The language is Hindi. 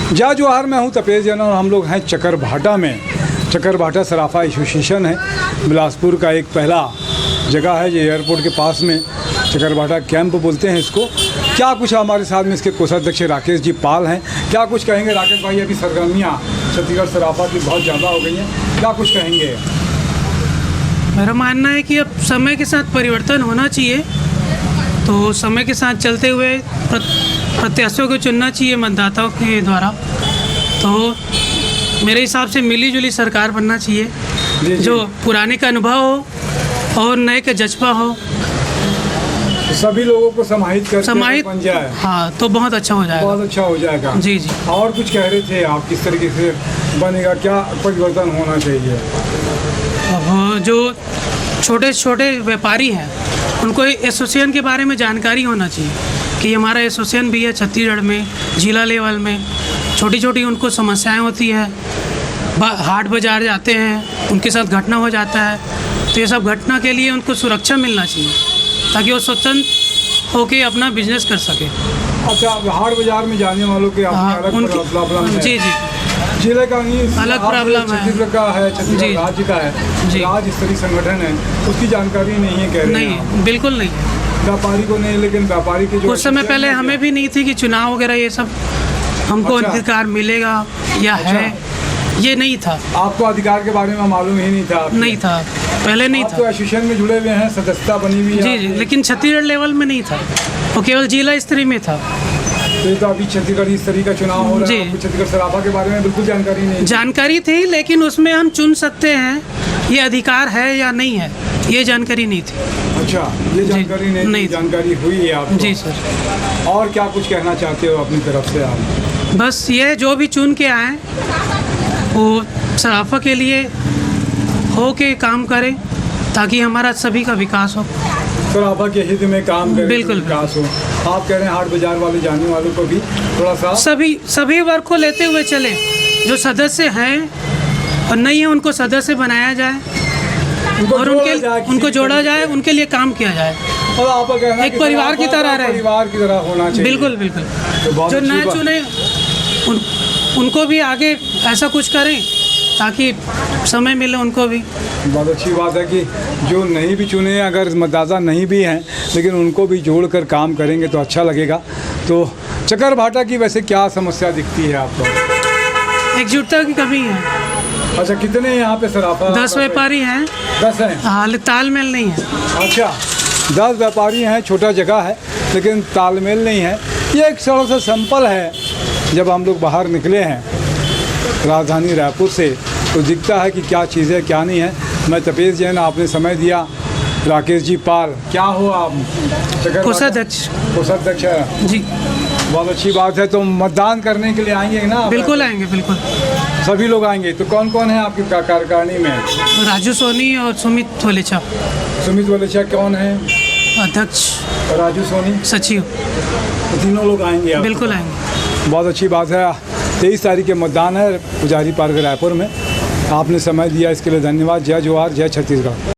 जय जोहार, मैं हूं तपेश जैन और हम लोग हैं चकरभाटा में। चकरभाटा सराफा एसोसिएशन है, बिलासपुर का एक पहला जगह है ये एयरपोर्ट के पास में। चकरभाटा कैंप बोलते हैं इसको। क्या कुछ हमारे साथ में इसके कोषाध्यक्ष राकेश जी पाल हैं, क्या कुछ कहेंगे राकेश भाई? अभी सरगर्मियाँ छत्तीसगढ़ सराफा की बहुत ज़्यादा हो गई हैं, क्या कुछ कहेंगे? मेरा मानना है कि अब समय के साथ परिवर्तन होना चाहिए, तो समय के साथ चलते हुए प्रत्याशियों को चुनना चाहिए मतदाताओं के द्वारा। तो मेरे हिसाब से मिली जुली सरकार बनना चाहिए, जो पुराने का अनुभव हो और नए का जज्बा हो, सभी लोगों को समाहित बन जाए। हाँ, तो बहुत अच्छा हो जाएगा। बहुत अच्छा हो जाएगा। जी जी। और कुछ कह रहे थे आप, किस तरीके से बनेगा, क्या परिवर्तन होना चाहिए? अब जो छोटे छोटे व्यापारी हैं उनको एसोसिएशन के बारे में जानकारी होना चाहिए कि हमारा एसोसिएशन भी है छत्तीसगढ़ में, जिला लेवल में। छोटी छोटी उनको समस्याएं होती है, हाट बाज़ार जाते हैं, उनके साथ घटना हो जाता है, तो ये सब घटना के लिए उनको सुरक्षा मिलना चाहिए ताकि वो स्वतंत्र होकर अपना बिजनेस कर सके। अच्छा, हाट बाज़ार में जाने वालों के अलग प्रॉब्लम है। जी जी, जिले का नहीं, अलग प्रॉब्लम है, छत्तीसगढ़ का है, छत्तीसगढ़ राज्य का है, राज्य स्तरीय संगठन है, उसकी जानकारी नहीं है, कह रहे हैं? नहीं, बिल्कुल नहीं। व्यापारी को नहीं, लेकिन व्यापारी की जो कुछ समय पहले हमें भी नहीं थी कि चुनाव वगैरह ये सब हमको अधिकार मिलेगा या है, ये नहीं था। आपको अधिकार के बारे में मालूम ही नहीं था? नहीं था, पहले नहीं था। तो एसोसिएशन में जुड़े हुए हैं, सदस्यता बनी हुई है? जी जी, लेकिन छत्तीसगढ़ लेवल में नहीं था, वो केवल जिला स्तरीय में था। तो अभी छत्तीसगढ़ स्तरीय का चुनाव हो रहा है, छत्तीसगढ़ सराफा के बारे में बिल्कुल जानकारी नहीं? जानकारी थी, लेकिन उसमें हम चुन सकते हैं, ये अधिकार है या नहीं है, ये जानकारी नहीं थी। अच्छा, ये जानकारी नहीं, जानकारी हुई है आपको? जी सर। और क्या कुछ कहना चाहते हो अपनी तरफ से आप? बस ये जो भी चुन के आए वो सराफा के लिए हो के काम करें ताकि हमारा सभी का विकास हो, सराफा के हित में काम करें, बिल्कुल विकास हो। आप कह रहे हैं हाट बाजार वाले जाने वालों को भी थोड़ा सा सभी वर्ग को लेते हुए चले, जो सदस्य हैं और नहीं है उनको सदस्य बनाया जाए और उनको जोड़ा जाए, उनके लिए काम किया जाए और आप कहना एक परिवार की तरह रहे, परिवार की तरह होना चाहिए। बिल्कुल बिल्कुल। तो जो न चुने उनको भी आगे ऐसा कुछ करें ताकि समय मिले उनको भी। बहुत अच्छी बात है कि जो नहीं भी चुने, अगर मतदाता नहीं भी हैं, लेकिन उनको भी जोड़कर काम करेंगे तो अच्छा लगेगा। तो चकरभाटा की वैसे क्या समस्या दिखती है आपको? एकजुटता की कमी है। अच्छा, कितने यहाँ पे सराफा? 10 व्यापारी हैं। 10 हैं? हाँ, तालमेल नहीं है। अच्छा, 10 व्यापारी हैं, छोटा जगह है, लेकिन तालमेल नहीं है। ये एक थोड़ा सा सैंपल है। जब हम लोग बाहर निकले हैं राजधानी रायपुर से तो दिखता है कि क्या चीज़ें क्या नहीं है। मैं तपेश जैन, आपने समय दिया। राकेश जी पाल, क्या हो आप? कोषाध्यक्ष है जी। बहुत अच्छी बात है। तो मतदान करने के लिए आएंगे ना? बिल्कुल आएंगे, बिल्कुल सभी लोग आएंगे। तो कौन कौन है आपकी कार्यकारिणी में? राजू सोनी और सुमित वलेचा। सुमित वलेचा कौन है? अध्यक्ष। राजू सोनी सचिव। तो तीनों लोग आएंगे? बिल्कुल आएंगे। बहुत अच्छी बात है। 23 तारीख के मतदान है पुजारी पार्क रायपुर में। आपने समय दिया इसके लिए धन्यवाद। जय जोहार, जय छत्तीसगढ़।